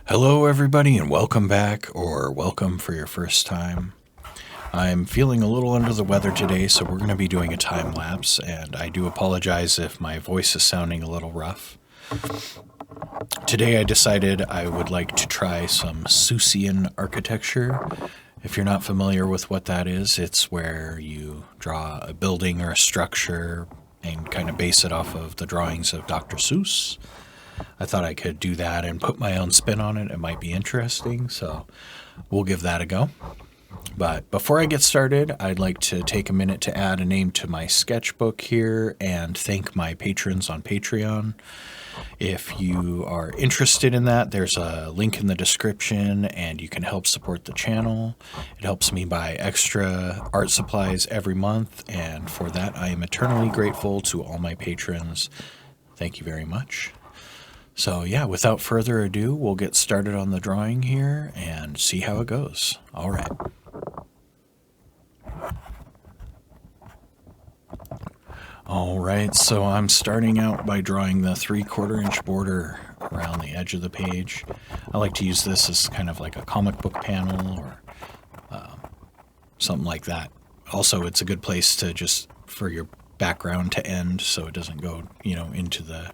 Hello, everybody, and welcome back, or welcome for your first time. I'm feeling a little under the weather today, so we're going to be doing a time lapse, and I do apologize if my voice is sounding a little rough. Today I decided I would like to try some Seussian architecture. If you're not familiar with what that is, it's where you draw a building or a structure and kind of base it off of the drawings of Dr. Seuss. I thought I could do that and put my own spin on it. It might be interesting, so we'll give that a go. But before I get started, I'd like to take a minute to add a name to my sketchbook here and thank my patrons on Patreon. If you are interested in that, there's a link in the description and you can help support the channel. It helps me buy extra art supplies every month, and for that I am eternally grateful to all my patrons. Thank you very much. So yeah, without further ado, we'll get started on the drawing here and see how it goes. All right. All right, so I'm starting out by drawing the 3/4 inch border around the edge of the page. I like to use this as kind of like a comic book panel or something like that. Also, it's a good place to just for your background to end so it doesn't go, into the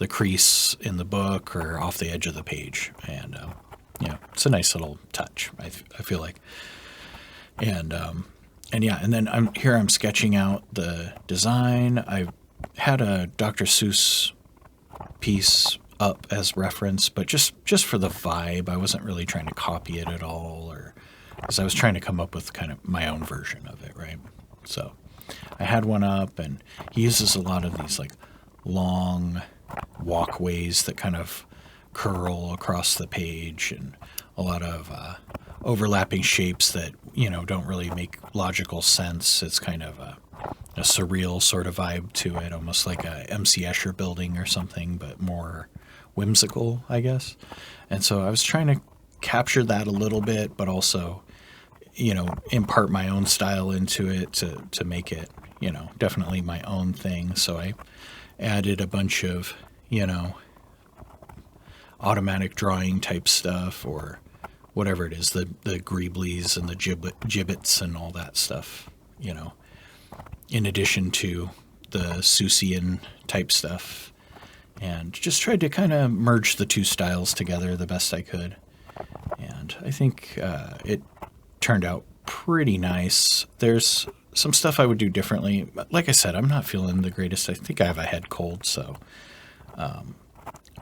crease in the book or off the edge of the page. And, it's a nice little touch, I feel like. And then I'm sketching out the design. I had a Dr. Seuss piece up as reference, but just for the vibe. I wasn't really trying to copy it at all, or because I was trying to come up with kind of my own version of it, right? So I had one up, and he uses a lot of these like long walkways that kind of curl across the page, and a lot of overlapping shapes that don't really make logical sense. It's kind of a surreal sort of vibe to it, almost like a MC Escher building or something, but more whimsical, I guess. And so I was trying to capture that a little bit, but also impart my own style into it to make it definitely my own thing. So I added a bunch of automatic drawing type stuff, or whatever it is, the greeblies and the gibbets and all that stuff, in addition to the Seussian type stuff, and just tried to kind of merge the two styles together the best I could. And I think it turned out pretty nice. There's some stuff I would do differently. Like I said, I'm not feeling the greatest. I think I have a head cold, so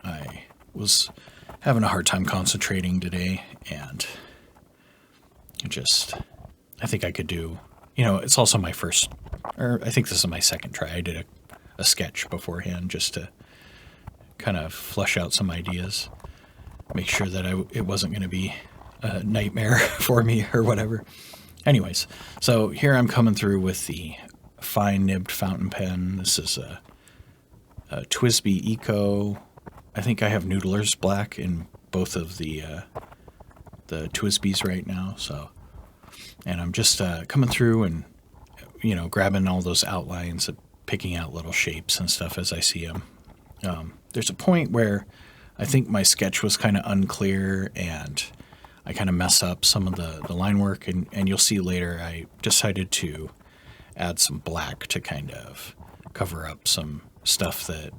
I was having a hard time concentrating today, and I think I could do, it's also my first, or I think this is my second try. I did a sketch beforehand just to kind of flush out some ideas, make sure that it wasn't going to be a nightmare for me or whatever. Anyways, so here I'm coming through with the fine nibbed fountain pen. This is a TWSBI Eco. I think I have Noodler's black in both of the TWSBIs right now. So, and I'm just coming through and grabbing all those outlines, picking out little shapes and stuff as I see them. There's a point where I think my sketch was kind of unclear, and I kind of mess up some of the line work, and you'll see later I decided to add some black to kind of cover up some stuff that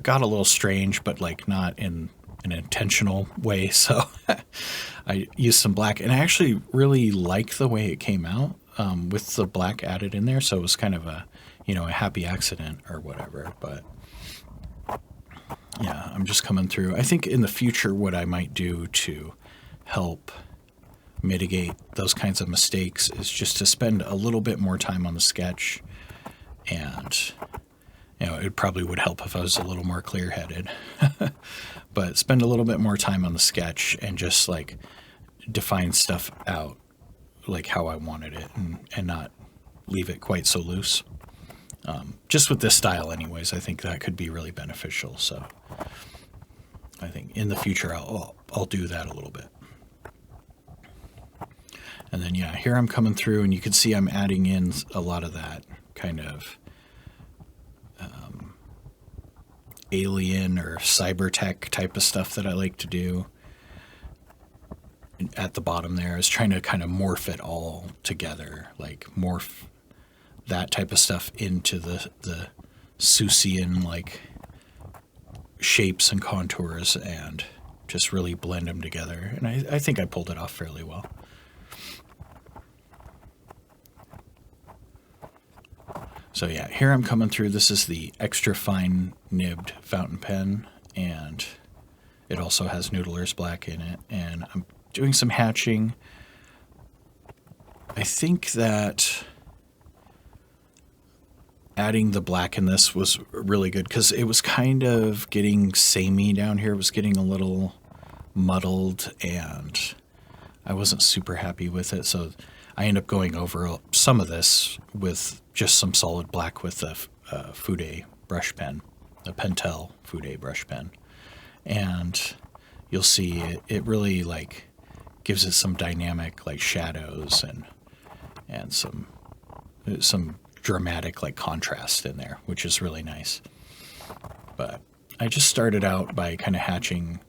got a little strange, but like not in an intentional way. So I used some black, and I actually really like the way it came out with the black added in there. So it was kind of a happy accident or whatever. But yeah, I'm just coming through. I think in the future what I might do to help mitigate those kinds of mistakes is just to spend a little bit more time on the sketch, and it probably would help if I was a little more clear-headed. But spend a little bit more time on the sketch and just like define stuff out like how I wanted it, and not leave it quite so loose. Just with this style anyways, I think that could be really beneficial. So I think in the future I'll do that a little bit. And then here I'm coming through, and you can see I'm adding in a lot of that kind of alien or cybertech type of stuff that I like to do. At the bottom there, I was trying to kind of morph it all together, like morph that type of stuff into the Seussian like shapes and contours and just really blend them together. And I think I pulled it off fairly well. So yeah, here I'm coming through. This is the extra fine nibbed fountain pen, and it also has Noodler's black in it. And I'm doing some hatching. I think that adding the black in this was really good because it was kind of getting samey down here. It was getting a little muddled, and I wasn't super happy with it. So I end up going over some of this with just some solid black with the Fude brush pen, the Pentel Fude brush pen. And you'll see it really like gives it some dynamic like shadows and some dramatic like contrast in there, which is really nice. But I just started out by kind of hatching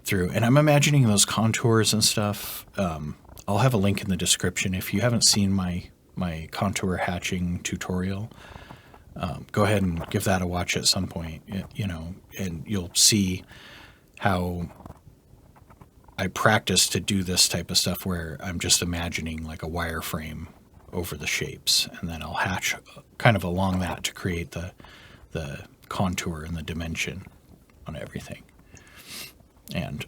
through, and I'm imagining those contours and stuff. I'll have a link in the description. If you haven't seen my contour hatching tutorial, go ahead and give that a watch at some point, and you'll see how I practice to do this type of stuff where I'm just imagining like a wireframe over the shapes, and then I'll hatch kind of along that to create the contour and the dimension on everything. And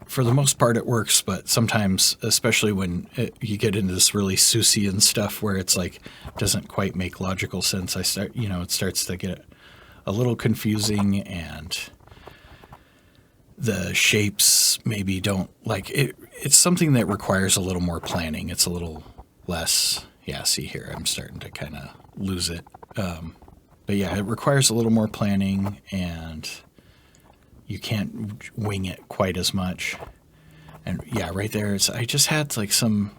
for the most part it works, but sometimes, especially when you get into this really Seussian stuff where it's like doesn't quite make logical sense, it starts to get a little confusing, and the shapes maybe don't like it. It's something that requires a little more planning. It's a little less, see here, I'm starting to kind of lose it. But yeah, it requires a little more planning, and you can't wing it quite as much. And yeah, right there, I just had like some,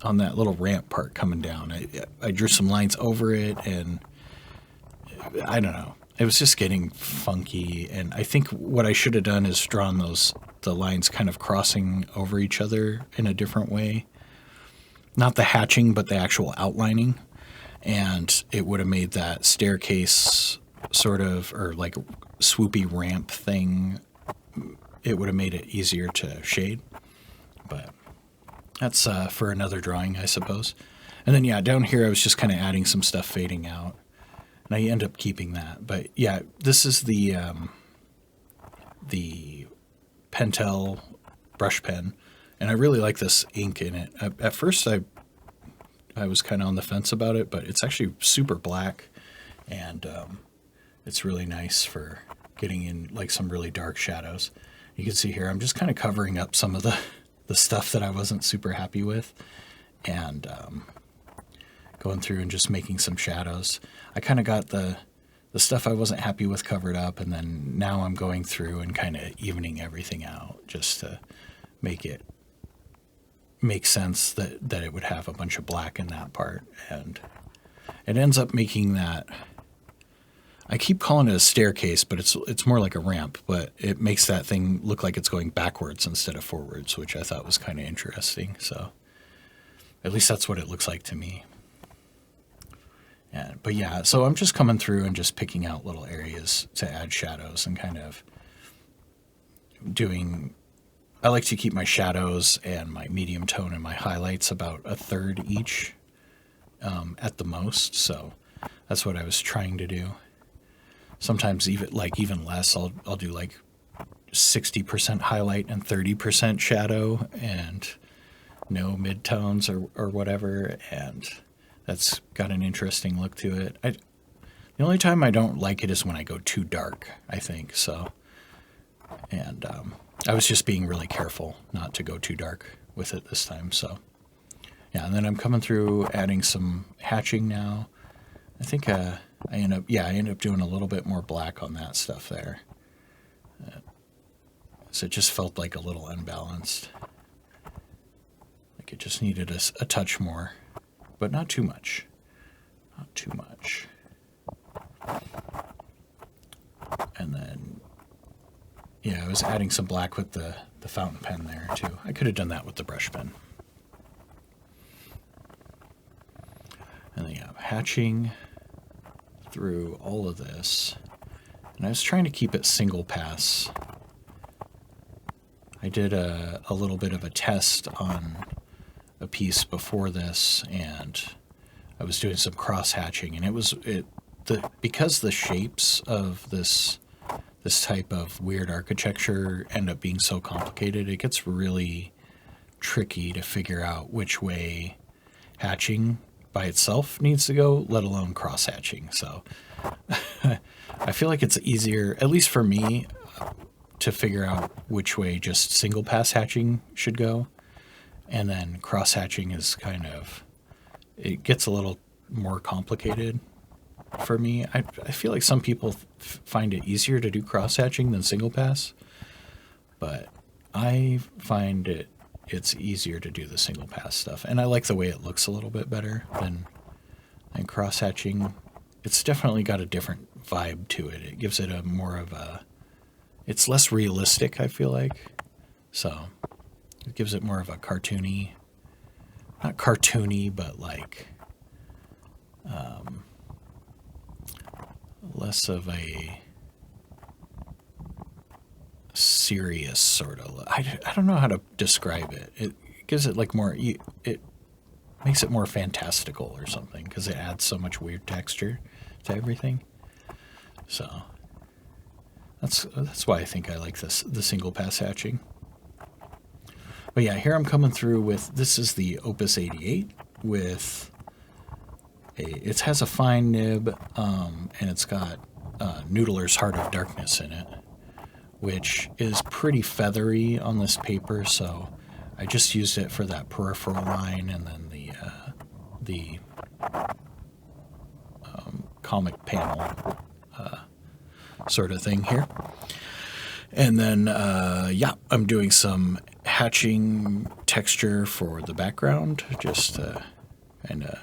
on that little ramp part coming down, I drew some lines over it, and I don't know. It was just getting funky, and I think what I should have done is drawn the lines kind of crossing over each other in a different way. Not the hatching, but the actual outlining. And it would have made that staircase sort of, or like swoopy ramp thing, it would have made it easier to shade. But that's for another drawing, I suppose. And then yeah, down here I was just kind of adding some stuff fading out, and I end up keeping that. But yeah, this is the Pentel brush pen, and I really like this ink in it. At first I was kind of on the fence about it, but it's actually super black, and it's really nice for getting in like some really dark shadows. You can see here I'm just kind of covering up some of the stuff that I wasn't super happy with, and going through and just making some shadows. I kind of got the stuff I wasn't happy with covered up, and then now I'm going through and kind of evening everything out just to make it make sense that it would have a bunch of black in that part. And it ends up making that, I keep calling it a staircase, but it's more like a ramp, but it makes that thing look like it's going backwards instead of forwards, which I thought was kind of interesting. So at least that's what it looks like to me. But yeah, so I'm just coming through and just picking out little areas to add shadows and kind of doing, I like to keep my shadows and my medium tone and my highlights about a third each at the most. So that's what I was trying to do. Sometimes even less, I'll do like 60% highlight and 30% shadow and no midtones or whatever, and that's got an interesting look to it. The only time I don't like it is when I go too dark, I think. So, and I was just being really careful not to go too dark with it this time. So yeah, and then I'm coming through adding some hatching now. I think I end up doing a little bit more black on that stuff there. So it just felt like a little unbalanced. Like it just needed a touch more, but not too much. Not too much. And then, yeah, I was adding some black with the fountain pen there too. I could have done that with the brush pen. And then, yeah, hatching through all of this. And I was trying to keep it single pass. I did a little bit of a test on a piece before this, and I was doing some cross hatching, and because the shapes of this type of weird architecture end up being so complicated, it gets really tricky to figure out which way hatching by itself needs to go, let alone cross hatching. So I feel like it's easier, at least for me, to figure out which way just single pass hatching should go. And then cross hatching is it gets a little more complicated for me. I feel like some people find it easier to do cross hatching than single pass, but I find it's easier to do the single pass stuff. And I like the way it looks a little bit better than cross hatching. It's definitely got a different vibe to it. It gives it it's less realistic, I feel like. So it gives it more of a cartoony, not cartoony, but like less of a serious sort of. I don't know how to describe it. It gives it like more. It makes it more fantastical or something because it adds so much weird texture to everything. So that's why I think I like the single pass hatching. But yeah, here I'm coming through with, this is the Opus 88 with it has a fine nib, and it's got Noodler's Heart of Darkness in it, which is pretty feathery on this paper, so I just used it for that peripheral line and then the comic panel sort of thing here. And then, yeah, I'm doing some hatching texture for the background, just to kind of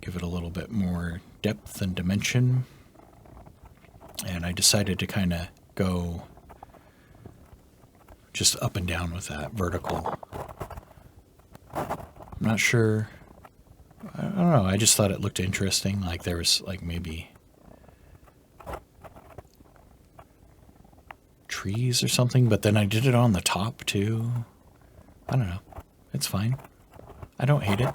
give it a little bit more depth and dimension. And I decided to kind of go just up and down with that vertical. I'm not sure. I don't know. I just thought it looked interesting. Like there was like maybe trees or something, but then I did it on the top too. I don't know. It's fine. I don't hate it.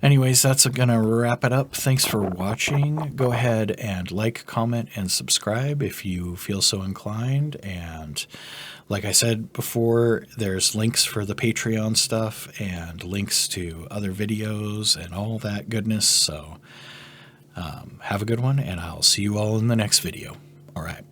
Anyways, that's gonna wrap it up. Thanks for watching. Go ahead and like, comment, and subscribe if you feel so inclined. And like I said before, there's links for the Patreon stuff and links to other videos and all that goodness. So have a good one, and I'll see you all in the next video. All right.